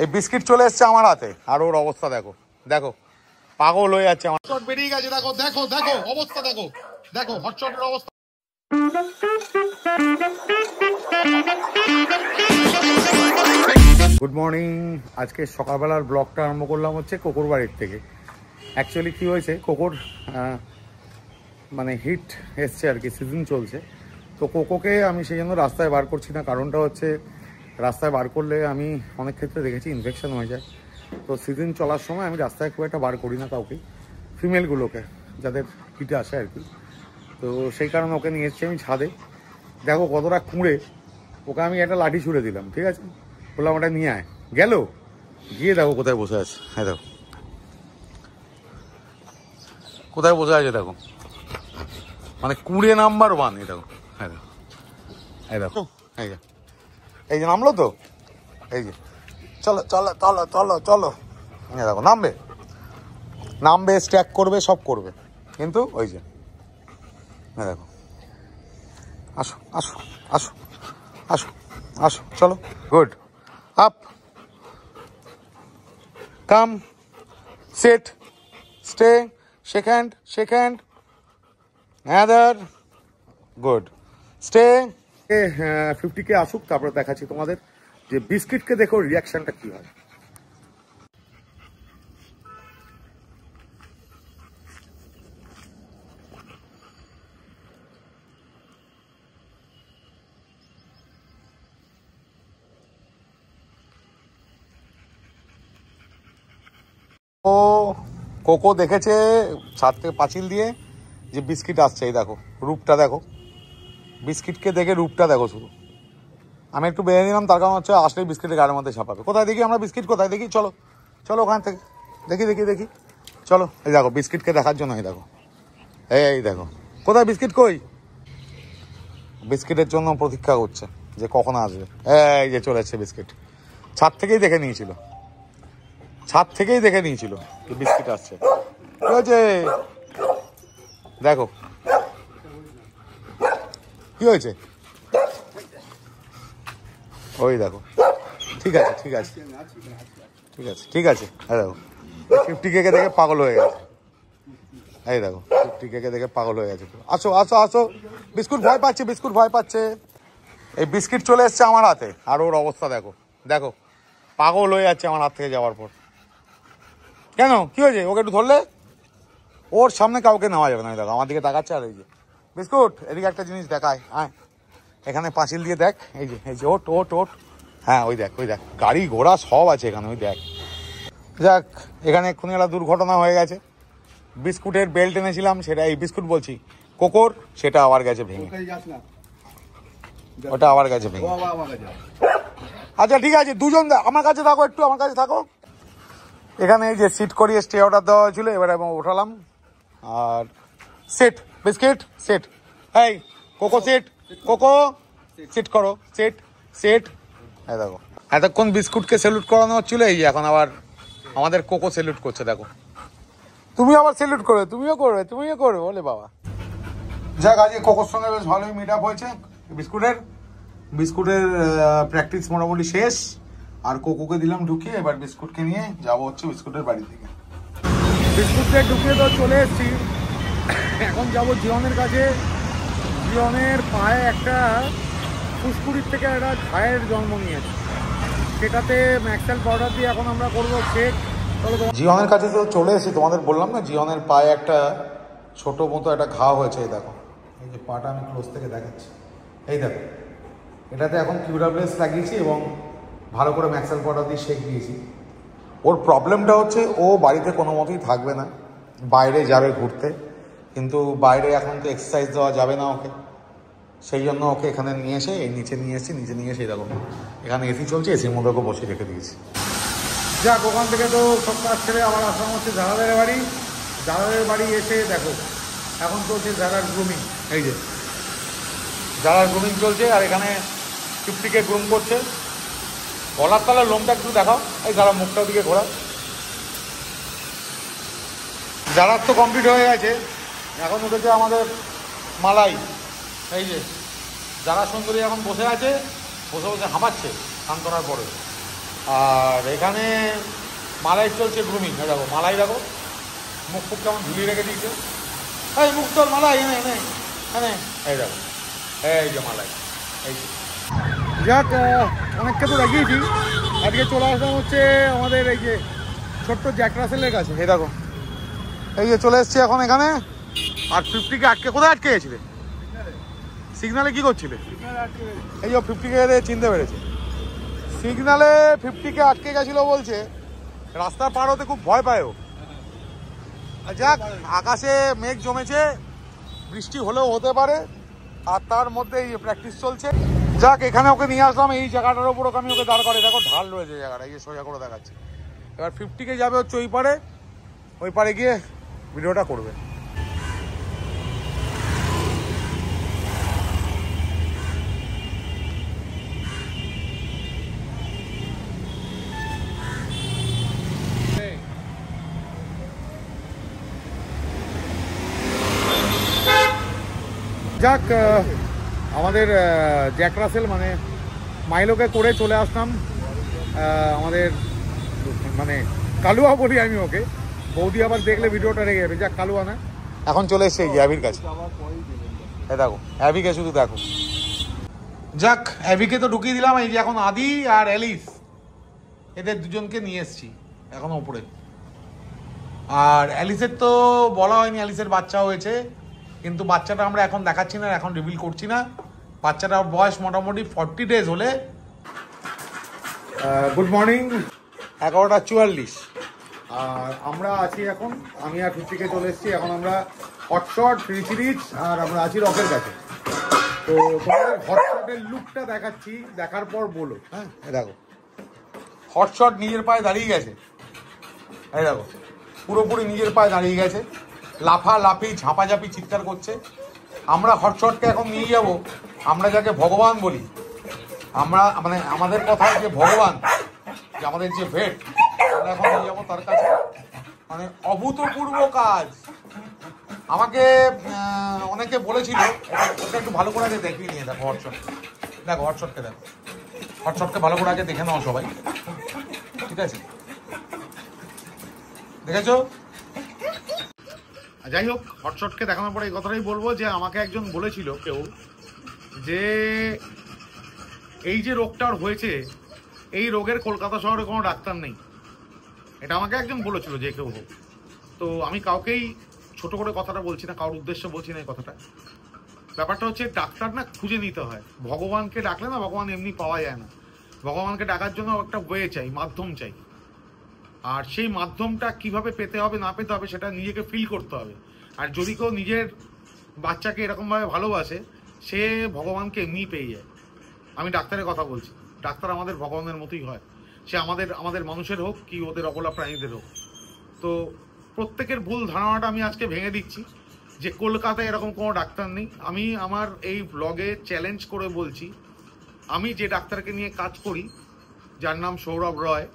এই বিস্কিট চলে এসছে আমার হাতে, আর ওর অবস্থা দেখো, দেখো পাগল হয়ে যাচ্ছে আমার। হটশট বেরিয়ে গেছে, দেখো দেখো দেখো অবস্থা, দেখো দেখো হটশটের অবস্থা। Good morning. আজকে সকালবেলার ব্লগটা আরম্ভ করলাম হচ্ছে কোকোর বাড়ির থেকে। অ্যাকচুয়ালি কী হয়েছে, কোকোর মানে হিট এসছে আর কি, সিজন চলছে। তো কোকোকে আমি সেই জন্য রাস্তায় বার করছি না, কারণটা হচ্ছে রাস্তায় বার করলে আমি অনেক ক্ষেত্রে দেখেছি ইনফেকশন হয়ে যায়। তো সিজন চলার সময় আমি রাস্তায় খুব একটা বার করি না কাউকে, ফিমেলগুলোকে যাদের হিটে আসে আর কি। তো সেই কারণে ওকে নিয়ে এসেছি আমি ছাদে। দেখো কতটা কুঁড়ে, ওকে আমি একটা লাঠি ছুঁড়ে দিলাম, ঠিক আছে, বললাম ওটা নিয়ে আয়, গেল, গিয়ে দেখো কোথায় বসে আছে। হ্যাঁ দেখো কোথায় বসে আছে, দেখো মানে কুঁড়ে নাম্বার 1। এই দেখো, হ্যাঁ দেখো, এই দেখো, এই যে এই যে নামলো তো, এই যে চলো চলো চলো চলো চলো, দেখো নামবে নামবে, স্ট্যাক করবে, সব করবে, কিন্তু ওই যে হ্যাঁ দেখো, আসো আসো আসো আসো আসো, চলো, good, up, come, sit, stay, shake hand, অ্যাদার, গুড, স্টে। 50K আসুক, তারপরে দেখাচ্ছি তোমাদের যে বিস্কিটকে দেখো রিয়াকশনটা কি হয়। ও কোকো দেখেছে ছাদ থেকে পাঁচিল দিয়ে যে বিস্কিট আসছে, এই দেখো রূপটা দেখো, বিস্কিটকে দেখে রূপটা দেখো শুধু। আমি একটু বেরিয়ে নিলাম, তার কারণ হচ্ছে আসলেই বিস্কিটের গাড়ির মধ্যে ছাপাবে। কোথায় দেখি আমরা বিস্কিট, কোথায় দেখি, চলো চলো ওখান থেকে দেখি দেখি দেখি, চলো। এই দেখো বিস্কিটকে দেখার জন্য, এই দেখো, এই দেখো কোথায় বিস্কিট, কই বিস্কিটের জন্য প্রতীক্ষা করছে যে কখন আসবে। এই যে চলে এসছে বিস্কিট, ছাদ থেকেই দেখে নিয়েছিল, ছাদ থেকেই দেখে নিয়েছিল যে বিস্কিট আসছে। কি হয়েছে দেখো, কি হয়েছে, ওই দেখো, ঠিক আছে ঠিক আছে ঠিক আছে ঠিক আছে। হ্যাঁ দেখো 50K দেখে পাগল হয়ে গেছে, এই দেখো 50K দেখে পাগল হয়ে গেছে। আসো আসো আসো, বিস্কুট ভয় পাচ্ছে, বিস্কুট ভয় পাচ্ছে। এই বিস্কিট চলে এসছে আমার হাতে, আর ওর অবস্থা দেখো, দেখো পাগল হয়ে যাচ্ছে আমার হাত থেকে যাওয়ার পর। কেন, কি হয়েছে, ওকে একটু ধরলে, ওর সামনে কাউকে নেওয়া যাবে না। দেখো আমার দিকে তাকাচ্ছে, আর এই যে বিস্কুট, এদিকে একটা জিনিস দেখায়, হ্যাঁ এখানে পাঁচিল দিয়ে দেখ, এই যে ওট ওট ওট, হ্যাঁ ওই দেখ গাড়ি ঘোড়া সব আছে এখানে, ওই দেখ। যাক, এখানে এক্ষুনি একটা দুর্ঘটনা হয়ে গেছে। বিস্কুটের বেল্ট এনেছিলাম, সেটা, এই বিস্কুট বলছি কোকোর, সেটা আবার গেছে ভেঙে, ওটা আবার গেছে ভেঙে। আচ্ছা ঠিক আছে, দুজন আমার কাছে থাকো, একটু আমার কাছে থাকো। এখানে এই যে সিট করিয়ে স্টে অর্ডার দেওয়া হয়েছিল, এবার এবং উঠালাম। আর সিট বিস্কিট সিট, এই কোকো সিট, কোকো সিট করো, সিট সিট। হ্যাঁ দেখো এতক্ষণ বিস্কুটকে স্যালুট করানো হচ্ছিল, এই যে এখন আবার আমাদের কোকো স্যালুট করছে, দেখো তুমি আবার স্যালুট করবে, তুমিও করবে বলে বাবা। যাক, আজকে কোকোর সঙ্গে বেশ ভালোই মিট আপ হয়েছে। বিস্কুটের প্র্যাকটিস মোটামুটি শেষ, আর কোকোকে দিলাম ঢুকিয়ে, এবার বিস্কুটকে নিয়ে যাবো হচ্ছে বিস্কুটের বাড়ি থেকে। বিস্কুটকে ঢুকিয়ে তো চলে এসেছি, এখন যাবো জিওনের কাছে। জিওনের পায়ে একটা ফুসকুড়ির থেকে একটা ঘায়ের জন্ম নিয়েছে, সেটাতে ম্যাক্সেল পাউডার দিয়ে এখন আমরা করবো চেক। জিওনের কাছে তো চলে এসেছি, তোমাদের বললাম না জিওনের পায়ে একটা ছোট মতো একটা ঘা হয়েছে, এই দেখো, এই যে পাটা আমি ক্লোজ থেকে দেখাচ্ছি, এই দেখো এটাতে এখন কিউরাব্লেস লাগিয়েছি এবং ভালো করে ম্যাক্সেল পাউডার দিয়ে শেক দিয়েছি। ওর প্রবলেমটা হচ্ছে ও বাড়িতে কোনো মতেই থাকবে না, বাইরে যাবে ঘুরতে, কিন্তু বাইরে এখন তো এক্সারসাইজ দেওয়া যাবে না ওকে, সেই জন্য ওকে এখানে নিয়ে এসে এই নিচে নিয়ে এসে এরকম এখানে এসি চলছে, এসির মধ্যে ওকে বসে রেখে দিয়েছি। যাক, ওখান থেকে তো সব কাজ ছেড়ে আবার আসলাম হচ্ছে দাদাদের বাড়ি। দাদাদের বাড়ি এসে দেখো এখন চলছে দাদার গ্রুমিং, এই যে দাদার গ্রুমিং চলছে, আর এখানে 50K গ্রুম করছে। গলার তলার লোমটা একটু দেখাও, এই দাদা মুখটার দিকে ঘোরা। দাদার তো কমপ্লিট হয়ে গেছে, এখন উঠেছে আমাদের মালাই, এই যে যারা সুন্দরী এখন বসে আছে, বসে বসে হাঁপাচ্ছে স্নান করার পরে। আর এখানে মালাই চলছে গ্রুমিং। দেখো মালাই, দেখো মুখ ফুক কেমন ঝুলিয়ে রেখে দিয়েছে। এই মুখ তোর মালাই, এনে এনে এনে, এই দেখো এই যে মালাই, এই যে। যাক, অনেকটা তো লাগিয়েছি। আজকে চলে আসলাম হচ্ছে আমাদের এই যে ছোট্ট জ্যাক রাসেলের কাছে। এই দেখো এই যে চলে এসছি এখন এখানে। আর 50কে আটকে, কোথায় আটকে গেছিলে? সিগনালে কি করছিলে? এই যে 50কে চিনতে পেরেছে। সিগনালে 50কে আটকে গেছিল বলছে, রাস্তা পার হতে খুব ভয় পায় ও। যাক, আকাশে মেঘ জমেছে, বৃষ্টি হলেও হতে পারে, আর তার মধ্যে এই প্র্যাকটিস চলছে। যাক, এখানে ওকে নিয়ে আসলাম, এই জায়গাটার উপর ওকে আমি ওকে দাঁড় করে, দেখো ঢাল রয়েছে জায়গাটা, এই যে সোজা করে দেখাচ্ছে। এবার 50কে যাবে হচ্ছে ওই পারে গিয়ে ভিডিওটা করবে। যাক, আমাদের জ্যাক রাসেল মানে মাইলোকে করে চলে আসলাম আমাদের মানে কালুয়া বলি আমি ওকে, বৌদি আবার দেখলে ভিডিওটা রেগে যাবে। যাক, কালুয়া না, এখন চলে এসছে এই যে অ্যাবির কাছে। দেখো অ্যাবিকে শুধু দেখো। যাক, অ্যাবিকে তো ঢুকিয়ে দিলাম। এই যে এখন আদি আর অ্যালিস, এদের দুজনকে নিয়ে এসছি এখন ওপরে। আর অ্যালিসের তো বলা হয়নি, অ্যালিসের বাচ্চা হয়েছে, কিন্তু বাচ্চাটা আমরা এখন দেখাচ্ছি না, এখন রিভিল করছি না। বাচ্চাটার বয়স মোটামুটি 40 ডেজ হলে। Good morning, 11:44। আর আমরা আছি এখন, আমি আর 50কে চলে এসেছি। এখন আমরা হটশট, ফ্রি সিরিজ, আর আমরা আছি রকের কাছে। তো তোমাদের হটশটের লুকটা দেখাচ্ছি, দেখার পর বলো। হ্যাঁ, দেখো হটশট নিজের পায়ে দাঁড়িয়ে গেছে। এই দেখো পুরোপুরি নিজের পায়ে দাঁড়িয়ে গেছে, লাফালাফি ঝাঁপাঝাঁপি চিৎকার করছে। আমরা হটশটকে এখন নিয়ে যাব, আমরা যাকে ভগবান বলি, আমরা মানে আমাদের কথায় যে ভগবান, যে আমাদের যে ভেট, আমরা এখন নিয়ে যাবো তার কাছে। মানে অভূতপূর্ব কাজ। আমাকে অনেকে বলেছিল, ওটা একটু ভালো করে আগে দেখিয়ে নিয়ে দেখো হটশট, দেখো হটশটকে, দেখো হটশটকে ভালো করে আগে দেখে নাও সবাই, ঠিক আছে? দেখেছো? যাই হোক, হটশটকে দেখানোর পরে এই কথাটাই বলবো যে আমাকে একজন বলেছিল কেউ, যে এই যে রোগটা হয়েছে, এই রোগের কলকাতা শহরে কোনো ডাক্তার নেই। এটা আমাকে একজন বলেছিল, যে কেউ হোক। তো আমি কাউকেই ছোট করে কথাটা বলছি না, কারোর উদ্দেশ্যে বলছি না এই কথাটা। ব্যাপারটা হচ্ছে ডাক্তার না খুঁজে নিতে হয়। ভগবানকে ডাকলে না, ভগবান এমনি পাওয়া যায় না। ভগবানকে ডাকার জন্য একটা ওয়ে চাই, মাধ্যম চাই। আর সেই মাধ্যমটা কিভাবে পেতে হবে না পেতে হবে সেটা নিজেকে ফিল করতে হবে। আর যদি কেউ নিজের বাচ্চাকে এরকমভাবে ভালোবাসে, সে ভগবানকে এমনি পেয়ে যায়। আমি ডাক্তারের কথা বলছি, ডাক্তার আমাদের ভগবানের মতোই হয়, সে আমাদের মানুষের হোক কি ওদের অবলা প্রাণীদের হোক। তো প্রত্যেকের ভুল ধারণাটা আমি আজকে ভেঙে দিচ্ছি যে কলকাতায় এরকম কোনো ডাক্তার নেই। আমি আমার এই ব্লগে চ্যালেঞ্জ করে বলছি, আমি যে ডাক্তারকে নিয়ে কাজ করি, যার নাম সৌরভ রয়,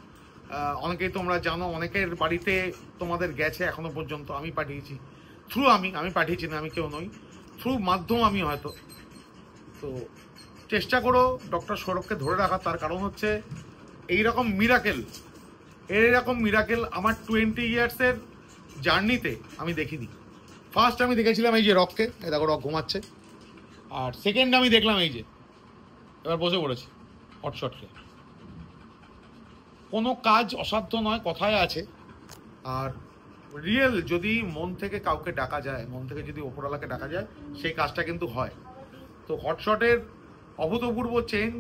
অনেকেই তোমরা জানো, অনেকের বাড়িতে তোমাদের গেছে এখনো পর্যন্ত, আমি পাঠিয়েছি থ্রু, আমি পাঠিয়েছি না, আমি কেউ নই, থ্রু মাধ্যম আমি হয়তো। তো চেষ্টা করো ডক্টর সৌরভকে ধরে রাখা। তার কারণ হচ্ছে এইরকম মিরাকেল আমার 20 ইয়ার্সের জার্নিতে আমি দেখিনি। ফার্স্ট আমি দেখেছিলাম এই যে রককে, এই দেখো রক ঘুমাচ্ছে। আর সেকেন্ড আমি দেখলাম এই যে এবার বসে পড়েছি হটশটকে। কোনো কাজ অসাধ্য নয়, কথায় আছে। আর রিয়েল যদি মন থেকে কাউকে ডাকা যায়, মন থেকে যদি ওপরওয়ালাকে ডাকা যায়, সেই কাজটা কিন্তু হয়। তো হটশটের অভূতপূর্ব চেঞ্জ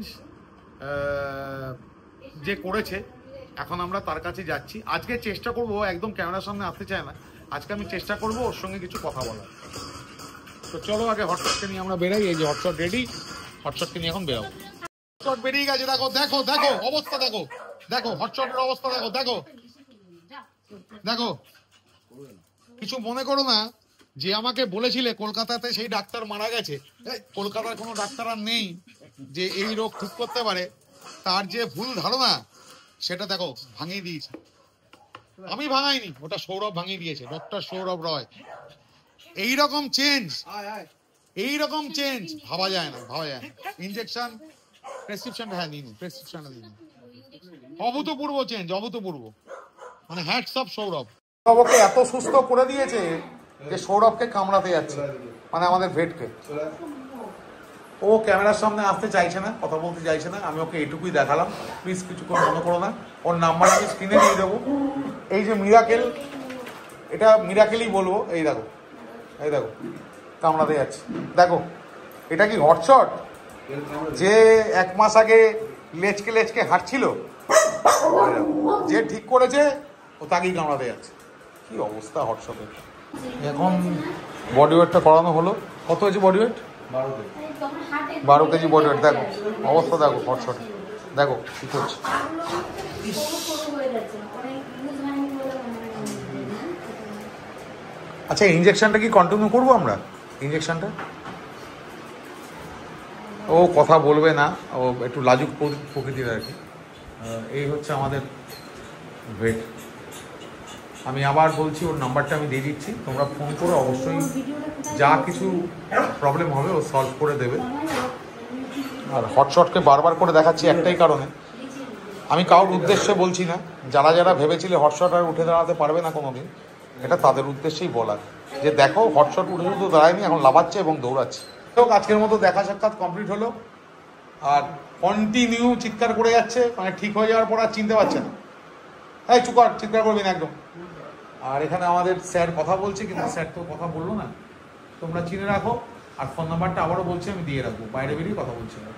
যে করেছে, এখন আমরা তার কাছে যাচ্ছি। আজকে চেষ্টা করব, একদম ক্যামেরার সামনে আসতে চায় না, আজকে আমি চেষ্টা করব ওর সঙ্গে কিছু কথা বলার। তো চলো আগে হটশটকে নিয়ে আমরা বেরাই। এই যে হটশট রেডি, হটশটকে নিয়ে এখন বেরাবো। হটশট বেরিয়ে গেছে, দেখো দেখো দেখো অবস্থা, দেখো দেখো হটশটের অবস্থা, দেখো দেখো দেখো। কিছু মনে করো না যে আমাকে বলেছিলে কলকাতাতে সেই ডাক্তার মারা গেছে, কলকাতার কোনো ডাক্তার আর নেই যে এই রোগ ঠিক করতে পারে, তার যে ভুল ধারণা সেটা দেখো ভাঙিয়ে দিয়েছে। আমি ভাঙাইনি, ওটা সৌরভ ভাঙিয়ে দিয়েছে, ডক্টর সৌরভ রয়। এইরকম চেঞ্জ ভাবা যায় না, ভাবা যায় না। ইনজেকশন, প্রেসক্রিপশনটা হ্যাঁ নিন, প্রেসক্রিপশনটা দিন। অভূতপূর্ব চেঞ্জ, অভূতপূর্ব। মানে হ্যাটস অফ সৌরভ। সৌরভকে এত সুস্থ করে দিয়েছে যে সৌরভকে কামড়াতে যাচ্ছে, মানে আমাদের ভেটকে। ও ক্যামেরার সামনে আসতে চাইছে না, কথা বলতে চাইছে না, আমি ওকে এটুকুই দেখালাম। প্লিজ কিছু করে মনে করো না। ওর নাম্বার আমি স্ক্রিনে দিয়ে দেবো। এই যে মিরাকেল, এটা মিরাকেলই বলবো। এই দেখো, এই দেখো কামড়াতে যাচ্ছে। দেখো এটা কি হটশট? যে 1 মাস আগে লেচকে লেচকে হাঁটছিল, যে ঠিক করেছে ও তাকেই কামড়াতে যাচ্ছে। কি অবস্থা হটশটের। এখন বডি ওয়েটটা করানো হলো। কত হয়েছে body weight? 12 KG body weight. দেখো অবস্থা, দেখো হটশটে, দেখো কি করছে। আচ্ছা ইঞ্জেকশনটা কি কন্টিনিউ করবো আমরা? ইঞ্জেকশনটা ও কথা বলবে না, ও একটু লাজুক প্রকৃতির আর কি। এই হচ্ছে আমাদের ভেট। আমি আবার বলছি, ওর নাম্বারটা আমি দিয়ে দিচ্ছি, তোমরা ফোন করে অবশ্যই যা কিছু প্রবলেম হবে ও সলভ করে দেবে। আর হটশটকে বারবার করে দেখাচ্ছি একটাই কারণে, আমি কারোর উদ্দেশ্যে বলছি না, যারা যারা ভেবেছিলে হটশট আর উঠে দাঁড়াতে পারবে না কোনোদিন, এটা তাদের উদ্দেশ্যেই বলার যে দেখো হটশট উঠে শুধু দাঁড়ায়নি, এখন লাফাচ্ছে এবং দৌড়াচ্ছে। তো আজকের মতো দেখা সাক্ষাৎ কমপ্লিট হলো। আর কন্টিনিউ চিৎকার করে যাচ্ছে, মানে ঠিক হয়ে যাওয়ার পর আর চিনতে পারছে না। এই চুপ কর, চিৎকার করবি না একদম। আর এখানে আমাদের স্যার কথা বলছে, কিন্তু স্যার তো কথা বললো না। তোমরা চিনে রাখো। আর ফোন নাম্বারটা আবারও বলছি, আমি দিয়ে রাখবো, বাইরে বেরিয়ে কথা বলছি না।